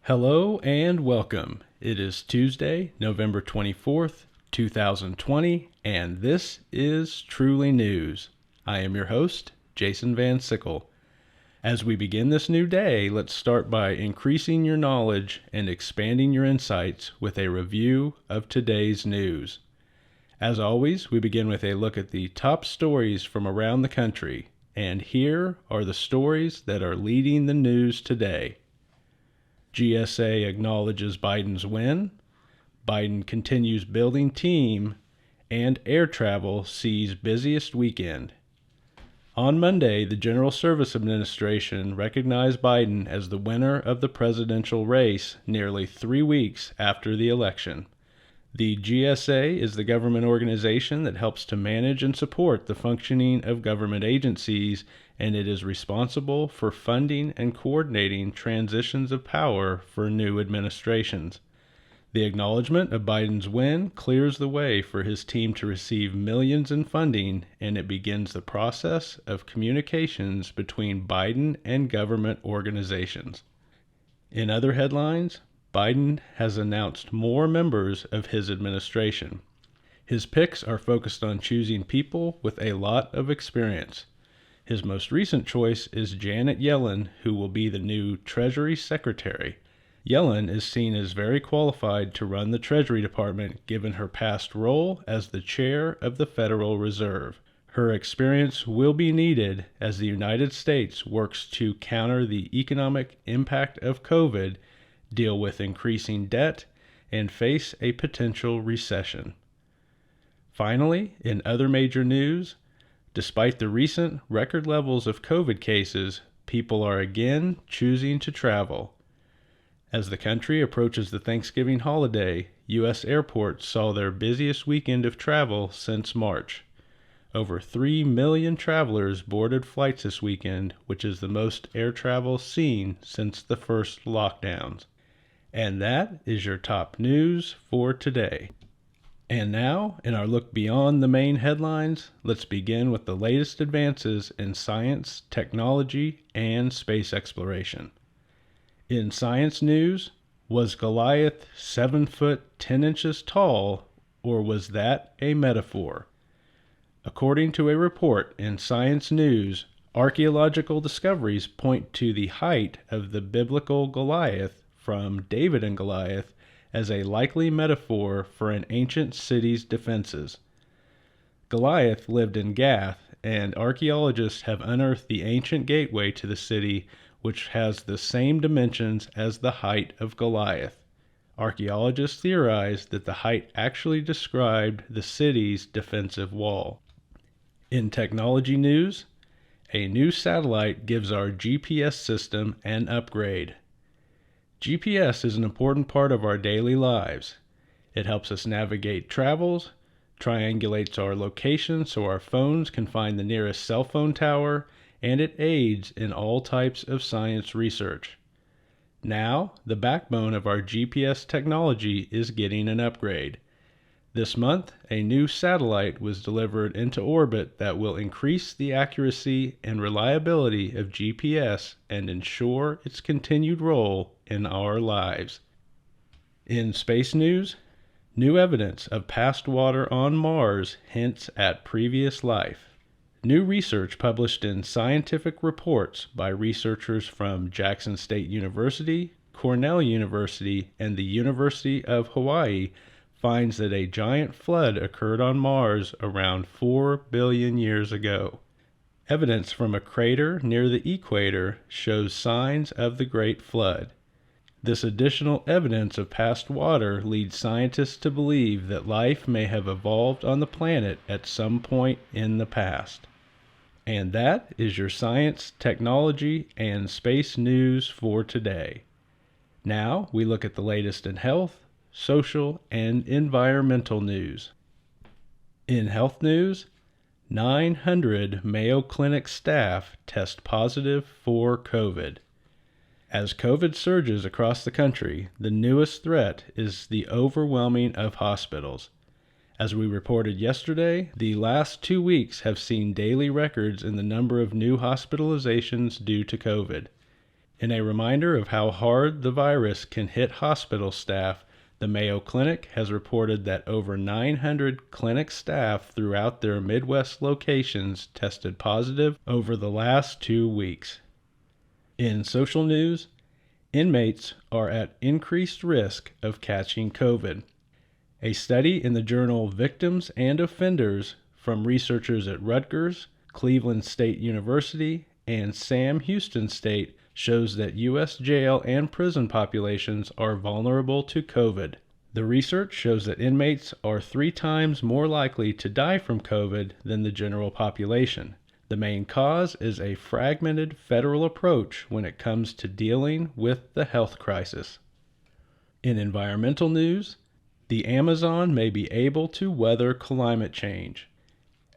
Hello and welcome. It is Tuesday, November 24th, 2020, and this is Truly News. I am your host, Jason Van Sickle. As we begin this new day, let's start by increasing your knowledge and expanding your insights with a review of today's news. As always, we begin with a look at the top stories from around the country, and here are the stories that are leading the news today. GSA acknowledges Biden's win, Biden continues building team, and air travel sees busiest weekend. On Monday, the General Service Administration recognized Biden as the winner of the presidential race nearly 3 weeks after the election. The GSA is the government organization that helps to manage and support the functioning of government agencies, and it is responsible for funding and coordinating transitions of power for new administrations. The acknowledgement of Biden's win clears the way for his team to receive millions in funding, and it begins the process of communications between Biden and government organizations. In other headlines, Biden has announced more members of his administration. His picks are focused on choosing people with a lot of experience. His most recent choice is Janet Yellen, who will be the new Treasury Secretary. Yellen is seen as very qualified to run the Treasury Department given her past role as the chair of the Federal Reserve. Her experience will be needed as the United States works to counter the economic impact of COVID, deal with increasing debt, and face a potential recession. Finally, in other major news, despite the recent record levels of COVID cases, people are again choosing to travel. As the country approaches the Thanksgiving holiday, U.S. airports saw their busiest weekend of travel since March. Over 3 million travelers boarded flights this weekend, which is the most air travel seen since the first lockdowns. And that is your top news for today. And now, in our look beyond the main headlines, let's begin with the latest advances in science, technology, and space exploration. In science news, was Goliath 7 foot 10 inches tall, or was that a metaphor? According to a report in Science News, archaeological discoveries point to the height of the biblical Goliath from David and Goliath as a likely metaphor for an ancient city's defenses. Goliath lived in Gath, and archaeologists have unearthed the ancient gateway to the city, which has the same dimensions as the height of Goliath. Archaeologists theorize that the height actually described the city's defensive wall. In technology news, a new satellite gives our GPS system an upgrade. GPS is an important part of our daily lives. It helps us navigate travels, triangulates our location so our phones can find the nearest cell phone tower, and it aids in all types of science research. Now, the backbone of our GPS technology is getting an upgrade. This month, a new satellite was delivered into orbit that will increase the accuracy and reliability of GPS and ensure its continued role in our lives. In space news, new evidence of past water on Mars hints at previous life. New research published in Scientific Reports by researchers from Jackson State University, Cornell University, and the University of Hawaii finds that a giant flood occurred on Mars around 4 billion years ago. Evidence from a crater near the equator shows signs of the Great Flood. This additional evidence of past water leads scientists to believe that life may have evolved on the planet at some point in the past. And that is your science, technology, and space news for today. Now we look at the latest in health, social, and environmental news. In health news, 900 Mayo Clinic staff test positive for COVID. As COVID surges across the country, the newest threat is the overwhelming of hospitals. As we reported yesterday, the last 2 weeks have seen daily records in the number of new hospitalizations due to COVID. In a reminder of how hard the virus can hit hospital staff, the Mayo Clinic has reported that over 900 clinic staff throughout their Midwest locations tested positive over the last 2 weeks. In social news, inmates are at increased risk of catching COVID. A study in the journal Victims and Offenders from researchers at Rutgers, Cleveland State University, and Sam Houston State shows that U.S. jail and prison populations are vulnerable to COVID. The research shows that inmates are 3 times more likely to die from COVID than the general population. The main cause is a fragmented federal approach when it comes to dealing with the health crisis. In environmental news, the Amazon may be able to weather climate change.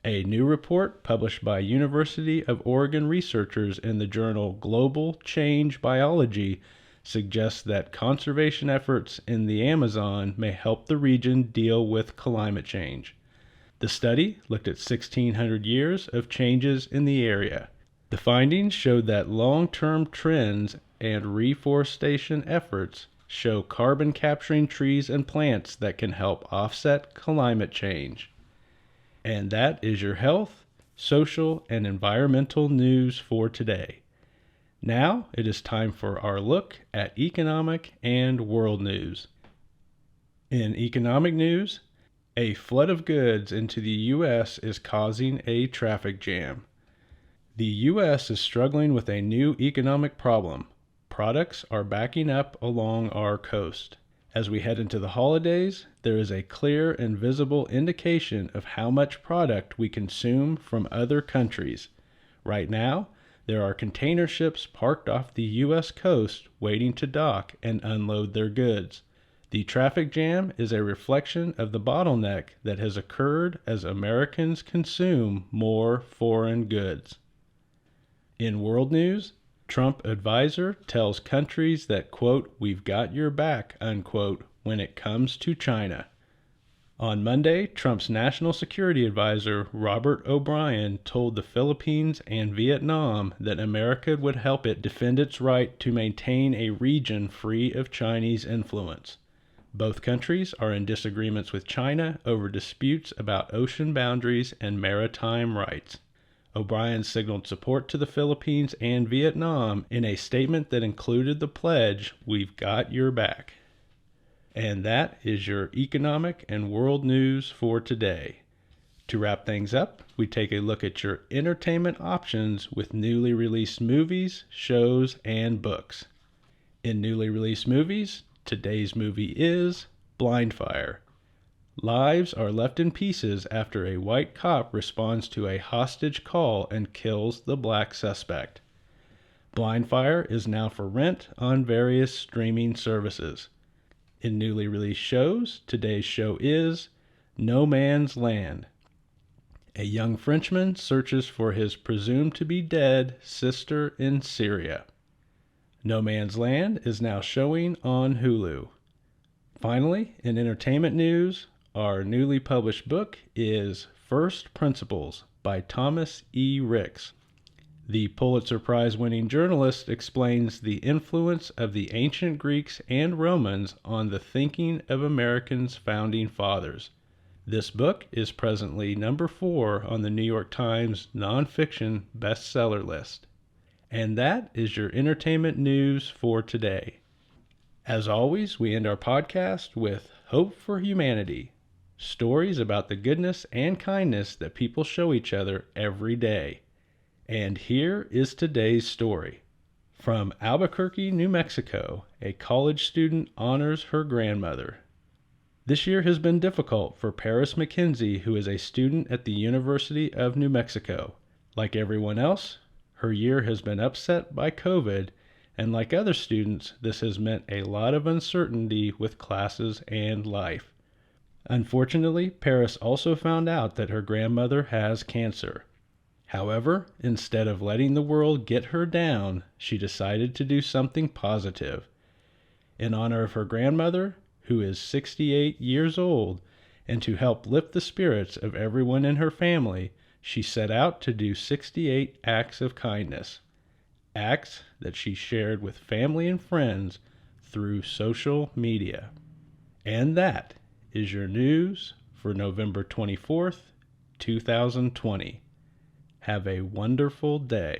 A new report published by University of Oregon researchers in the journal Global Change Biology suggests that conservation efforts in the Amazon may help the region deal with climate change. The study looked at 1,600 years of changes in the area. The findings showed that long-term trends and reforestation efforts show carbon capturing trees and plants that can help offset climate change. And that is your health, social, and environmental news for today. Now it is time for our look at economic and world news. In economic news, a flood of goods into the U.S. is causing a traffic jam. The U.S. is struggling with a new economic problem. Products are backing up along our coast. As we head into the holidays, there is a clear and visible indication of how much product we consume from other countries. Right now, there are container ships parked off the U.S. coast waiting to dock and unload their goods. The traffic jam is a reflection of the bottleneck that has occurred as Americans consume more foreign goods. In world news, Trump advisor tells countries that, quote, "we've got your back," unquote, when it comes to China. On Monday, Trump's national security advisor, Robert O'Brien, told the Philippines and Vietnam that America would help it defend its right to maintain a region free of Chinese influence. Both countries are in disagreements with China over disputes about ocean boundaries and maritime rights. O'Brien signaled support to the Philippines and Vietnam in a statement that included the pledge, "We've got your back." And that is your economic and world news for today. To wrap things up, we take a look at your entertainment options with newly released movies, shows, and books. In newly released movies, today's movie is Blindfire. Lives are left in pieces after a white cop responds to a hostage call and kills the black suspect. Blindfire is now for rent on various streaming services. In newly released shows, today's show is No Man's Land. A young Frenchman searches for his presumed-to-be-dead sister in Syria. No Man's Land is now showing on Hulu. Finally, in entertainment news, our newly published book is First Principles by Thomas E. Ricks. The Pulitzer Prize-winning journalist explains the influence of the ancient Greeks and Romans on the thinking of Americans' founding fathers. This book is presently number 4 on the New York Times nonfiction bestseller list. And that is your entertainment news for today. As always, we end our podcast with Hope for Humanity. Stories about the goodness and kindness that people show each other every day. And here is today's story. From Albuquerque, New Mexico, a college student honors her grandmother. This year has been difficult for Paris McKenzie, who is a student at the University of New Mexico. Like everyone else, her year has been upset by COVID, and like other students, this has meant a lot of uncertainty with classes and life. Unfortunately, Paris also found out that her grandmother has cancer. However, instead of letting the world get her down, she decided to do something positive. In honor of her grandmother, who is 68 years old, and to help lift the spirits of everyone in her family, she set out to do 68 acts of kindness. acts that she shared with family and friends through social media. And that is your news for November 24th, 2020. Have a wonderful day.